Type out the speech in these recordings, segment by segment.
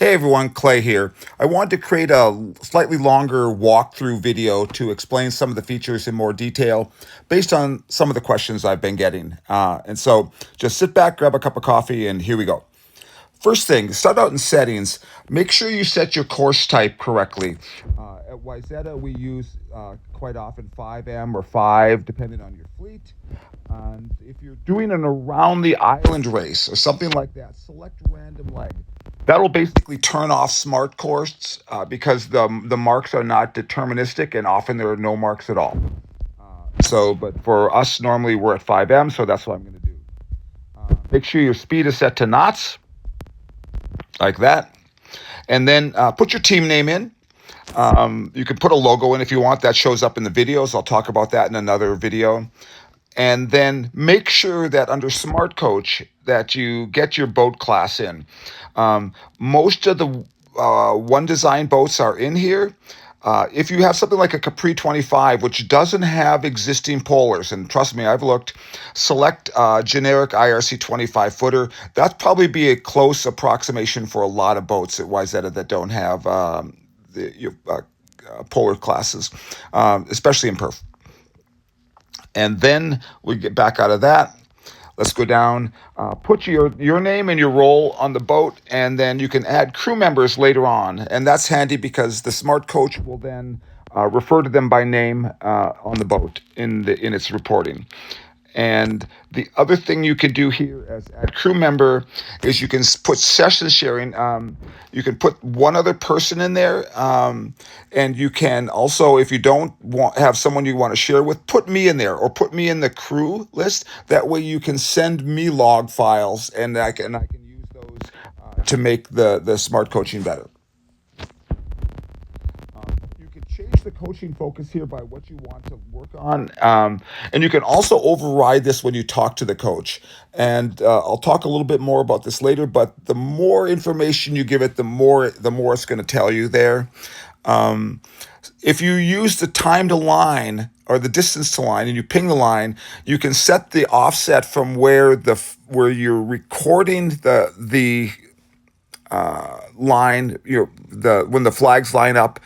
Hey everyone, Clay here. I wanted to create a slightly longer walkthrough video to explain some of the features in more detail based on some of the questions I've been getting. And so just sit back, grab a cup of coffee, and here we go. First thing, start out in settings. Make sure you set your course type correctly. At Wyzetta, we use quite often 5M or 5, depending on your fleet. And if you're doing an around the island race or something like that, select random leg. That'll basically turn off smart course because the marks are not deterministic and often there are no marks at all. But for us, normally we're at 5M, so that's what I'm going to do. Make sure your speed is set to knots, like that. And then put your team name in. You can put a logo in if you want. That shows up in the videos. I'll talk about that in another video. And then make sure that under Smart Coach that you get your boat class in. Most of the one design boats are in here. If you have something like a Capri 25, which doesn't have existing polars, and trust me, I've looked, select generic IRC 25 footer. That'd probably be a close approximation for a lot of boats at Wyzetta that don't have polar classes, especially in perf. And then we get back out of that. Let's go down, put your name and your role on the boat, and then you can add crew members later on. And that's handy because the Smart Coach will then refer to them by name on the boat in its reporting. And the other thing you can do here as add crew member is you can put session sharing. You can put one other person in there, and you can also, if you don't have someone you want to share with, put me in there or put me in the crew list. That way you can send me log files, and I can use those to make the smart coaching better. You can change the coaching focus here by what you want to work on. And you can also override this when you talk to the coach. And I'll talk a little bit more about this later, but the more information you give it, the more it's going to tell you there. If you use the time to line or the distance to line and you ping the line, you can set the offset from where you're recording the line, when the flags line up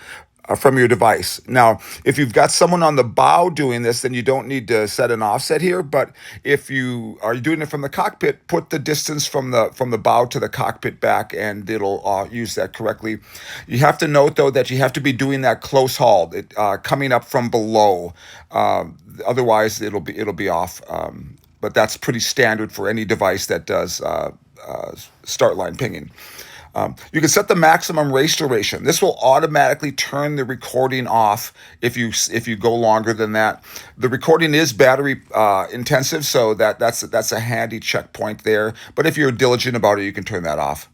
from your device. Now, if you've got someone on the bow doing this, then you don't need to set an offset here. But if you are doing it from the cockpit, put the distance from the bow to the cockpit back, and it'll use that correctly. You have to note though that you have to be doing that close haul, coming up from below. Otherwise, it'll be off. But that's pretty standard for any device that does start line pinging. You can set the maximum race duration. This will automatically turn the recording off if you go longer than that. The recording is battery intensive, so that's a handy checkpoint there. But if you're diligent about it, you can turn that off.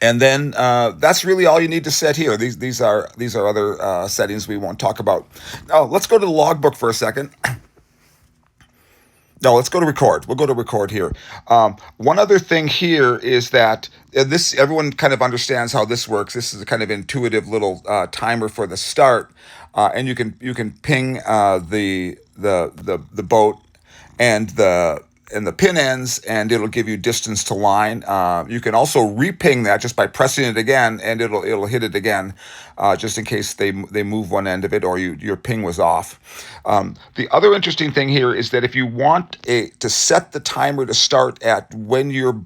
And then that's really all you need to set here. These are other settings we won't talk about. Now let's go to the logbook for a second. No, let's go to record. We'll go to record here. One other thing here is that everyone kind of understands how this works. This is a kind of intuitive little timer for the start, and you can ping the boat and the pin ends, and it'll give you distance to line. You can also reping that just by pressing it again, and it'll hit it again, just in case they move one end of it or your ping was off. The other interesting thing here is that if you want to set the timer to start at when your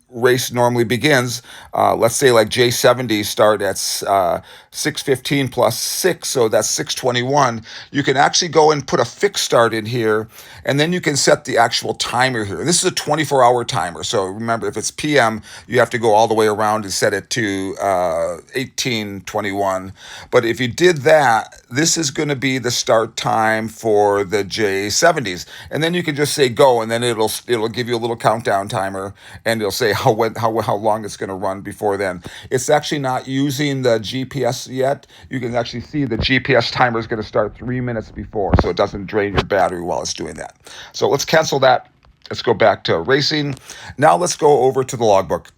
race normally begins, let's say like J70 start at 6:15 plus 6, so that's 6:21. You can actually go and put a fixed start in here, and then you can set the actual timer here. This is a 24-hour timer, so remember, if it's PM, you have to go all the way around and set it to 18:21. But if you did that, this is going to be the start time for the J70s, and then you can just say go, and then it'll give you a little countdown timer, and it'll say how long it's going to run before then. It's actually not using the GPS yet. You can actually see the GPS timer is going to start 3 minutes before, so it doesn't drain your battery while it's doing that. So let's cancel that. Let's go back to racing. Now let's go over to the logbook,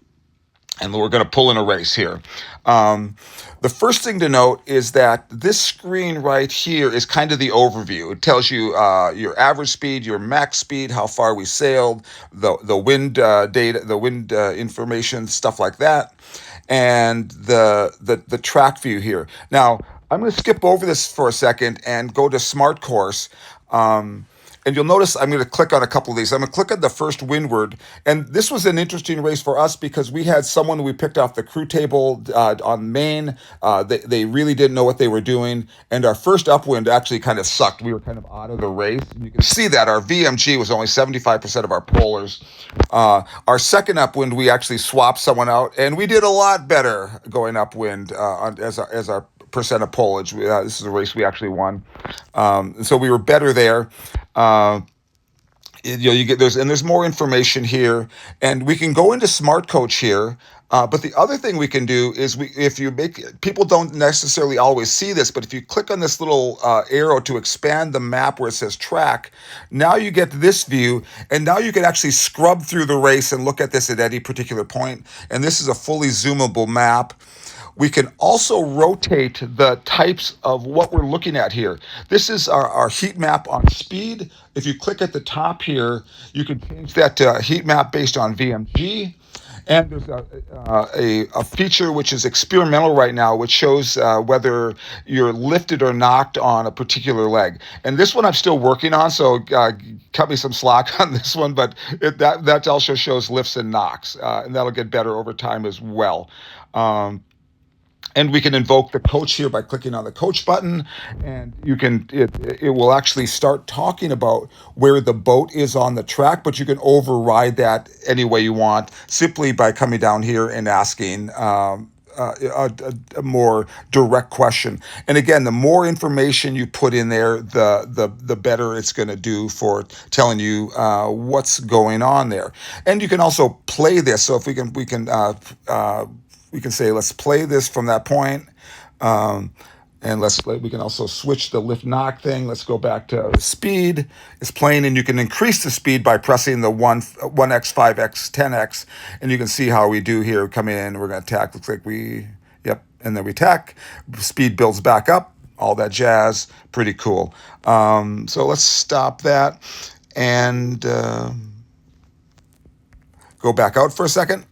and we're going to pull in a race here. The first thing to note is that this screen right here is kind of the overview. It tells you your average speed, your max speed, how far we sailed, the wind data, the wind information, stuff like that. and the track view here. Now, I'm going to skip over this for a second and go to Smart Course. And you'll notice I'm going to click on a couple of these. I'm going to click on the first windward. And this was an interesting race for us because we had someone we picked off the crew table on Maine. They really didn't know what they were doing. And our first upwind actually kind of sucked. We were kind of out of the race. And you can see that our VMG was only 75% of our polars. Our second upwind, we actually swapped someone out, and we did a lot better going upwind as our percent of polage. This is a race we actually won. So we were better there. Uh, you get there's more information here, and we can go into Smart Coach here. But the other thing we can do is if you make people don't necessarily always see this, but if you click on this little arrow to expand the map where it says track, now you get this view, and now you can actually scrub through the race and look at this at any particular point. And this is a fully zoomable map. We can also rotate the types of what we're looking at here. This is our heat map on speed. If you click at the top here, you can change that to a heat map based on VMG. And there's a feature which is experimental right now, which shows whether you're lifted or knocked on a particular leg. And this one I'm still working on, so cut me some slack on this one, but that also shows lifts and knocks, and that'll get better over time as well. And we can invoke the coach here by clicking on the coach button, and it will actually start talking about where the boat is on the track, but you can override that any way you want simply by coming down here and asking a more direct question. And again, the more information you put in there, the better it's going to do for telling you what's going on there. And you can also play this. So if we can say, let's play this from that point. And we can also switch the lift knock thing. Let's go back to speed. It's playing, and you can increase the speed by pressing the 1x, 5x, 10x. And you can see how we do here. Come in, we're going to tack. Looks like and then we tack. Speed builds back up, all that jazz. Pretty cool. So let's stop that and go back out for a second.